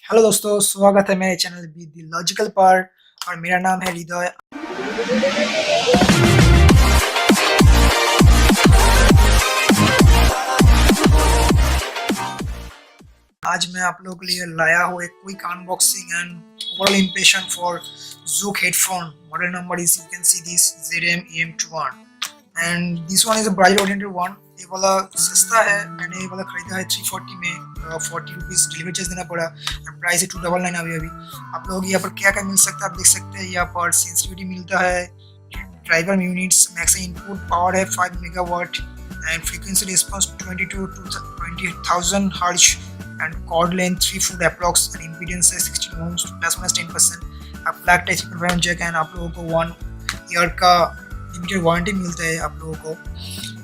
Hello दोस्तों, स्वागत है मेरे channel be the logical part और मेरा नाम है हृदय। आज मैं आप लोगों के लिए लाया हूँ एक quick unboxing and overall impression for Zoook headphone. Model number is, you can see this, EM21 and this one is a budget oriented one. ये वाला सस्ता है, मैंने ये वाला खरीदा है 340 में, 40 रुपीज़ डिलीवरी चार्ज देना पड़ा एंड प्राइस है 299 अभी। आप लोग यहाँ पर क्या क्या मिल सकता है आप देख सकते हैं। यहाँ पर सेंसिटिविटी मिलता है, driver units, maximum input power है 5 megawatt and frequency response 22 to 20,000 hertz and cord length 3 foot approx and impedance है 16 ओम्स प्लस माइनस 10%। आप flat type profile jack and आप लोगों को 1 ईयर का लिमिटेड वारंटी मिलता है आप लोगों को।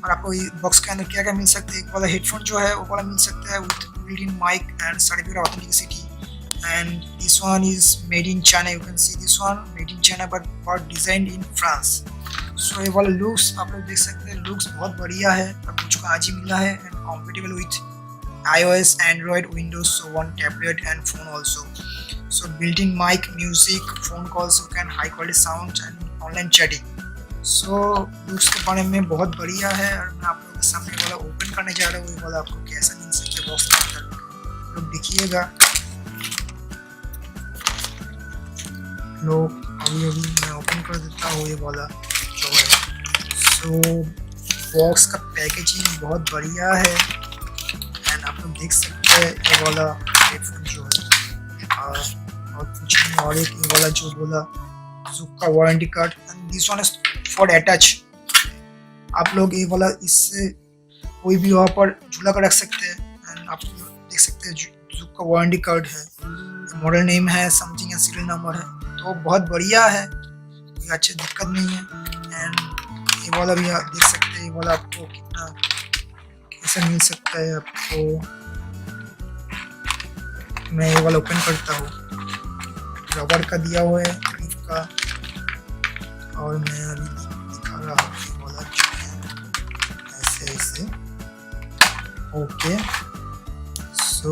और आपको बॉक्स के अंदर क्या क्या मिल सकता है, एक वाला हेडफोन जो है वो वाला मिल सकता है with built in mic and certificate of authenticity and this one is made in China. You can see this one made in China but designed in France. So ये वाला लुक्स आप लोग देख सकते हैं, लुक्स बहुत बढ़िया है और मुझको आज ही मिला है and compatible with iOS, Android, Windows, so one tablet and phone also. So built-in mic, music, phone calls, you can high quality sound and online chatting. So looks के बारे में बहुत बढ़िया है और मैं आप लोगों के सामने वाला ओपन करने जा रहा हूँ। ये वाला आपको कैसा मिल सकता है बॉक्स के अंदर लोग देखिएगा। लोग अभी मैं ओपन कर देता हूँ ये वाला जो है। सो बॉक्स का पैकेजिंग बहुत बढ़िया है एंड आप लोग देख सकते हैं ये वाला हेडफोन जो है और कुछ नहीं, और एक ये वाला जो बोला Zoook का warranty card and this one is for attach. आप लोग ये वाला इससे कोई भी वहाँ पर झूला कर रख सकते हैं एंड आप लोग देख सकते हैं Zoook का वारंटी कार्ड है, मॉडल नेम है समथिंग एंड सीरियल नंबर है, तो बहुत बढ़िया है, कोई अच्छी दिक्कत नहीं है। एंड ये वाला भी आप देख सकते हैं, ये वाला आपको कितना कैसा मिल सकता है आपको। मैं ये वाला ओपन करता हूँ, रबर का दिया हुआ है ग्रिप का और मैं अभी दिखा रहा हूँ ये वाला जो है ऐसे ऐसे। ओके सो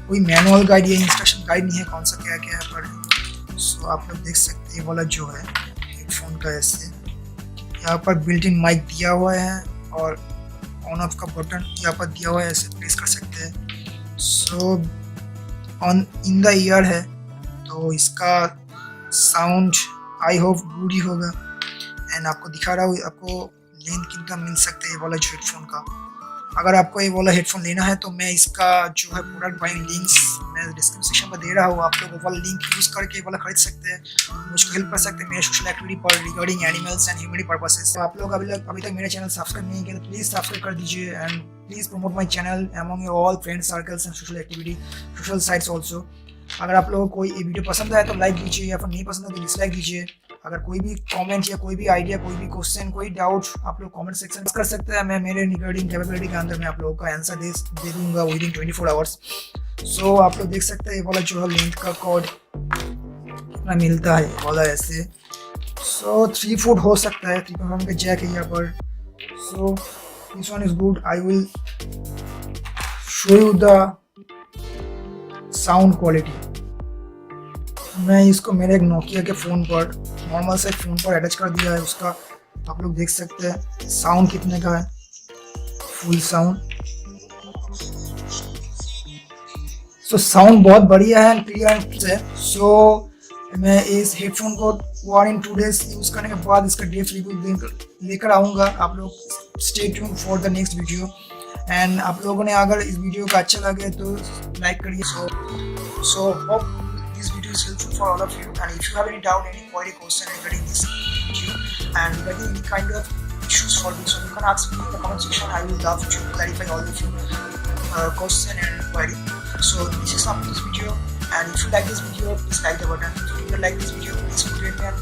कोई मैनुअल गाइड या इंस्ट्रक्शन गाइड नहीं है कौन सा क्या क्या है पर। सो आप लोग देख सकते हैं ये वाला जो है हेडफोन का ऐसे यहाँ पर बिल्ट इन माइक दिया हुआ है और ऑन ऑफ का बटन यहाँ पर दिया हुआ है, ऐसे प्रेस कर सकते हैं। So on in the year है तो इसका साउंड आई होप गुड ही होगा एंड आपको दिखा रहा हूँ आपको लेंथ कितना मिल सकता है ये वाला जो हेडफोन का। अगर आपको ये वाला हेडफोन लेना है तो मैं इसका जो है प्रोडक्ट बाइंग लिंक्स मैं डिस्क्रिप्शन सेक्शन में दे रहा हूँ, आप लोग वो वाला लिंक यूज़ करके ये वाला खरीद सकते हैं, मुझको हेल्प कर सकते हैं मेरे सोशल एक्टिविटी पर regarding animals and humanity purposes. तो आप लोग अभी तक मेरा चैनल सब्सक्राइब नहीं किया तो प्लीज़ सब्सक्राइब कर दीजिए and please promote my channel among your all friend circles and social activity social sites also. अगर आप लोगों को कोई ये वीडियो पसंद आए तो लाइक दीजिए या फिर नहीं पसंद है तो डिसलाइक दीजिए। अगर कोई भी कमेंट या कोई भी आइडिया, कोई भी क्वेश्चन, कोई डाउट आप लोग कमेंट सेक्शन में कर सकते हैं, मैं मेरे रिगार्डिंग कैपेबिलिटी के अंदर मैं आप लोगों का आंसर दे दूंगा विद इन 24 आवर्स। सो आप लोग देख सकते हैं ये वाला जो है लेंथ का कॉर्ड कितना मिलता है ये वाला ऐसे। सो 3 फुट हो सकता है, 3.1 का जैक है यहाँ पर। So this one is good, I will show you the sound quality. मैं इसको मेरे एक नोकिया के फ़ोन पर नॉर्मल से फ़ोन पर अटैच कर दिया है, उसका आप लोग देख सकते हैं साउंड कितने का है, फुल साउंड। सो साउंड बहुत बढ़िया है, क्लियर है। सो मैं इस हेडफोन को 1 in 2 days यूज़ करने के बाद इसका डेप्थ रिव्यू लेकर आऊँगा। आप लोग stay tune for the next video and आप लोगों ने अगर इस वीडियो का अच्छा लगे तो लाइक करिए। So hope this video is helpful for all of you, and if you have any doubt, any query, question regarding this video and regarding any kind of issues for this one, you can ask me in the comment section. I will love to clarify all of your question and query. So this is up to this video, and if you like this video please like the button. If you didn't like this video please motivate me and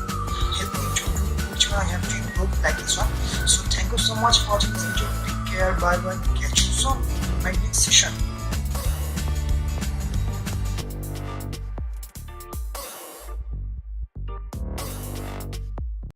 help me to do which one I have to improve like this one. So thank you so much for watching this video. Take care, bye bye, catch you soon in my next session.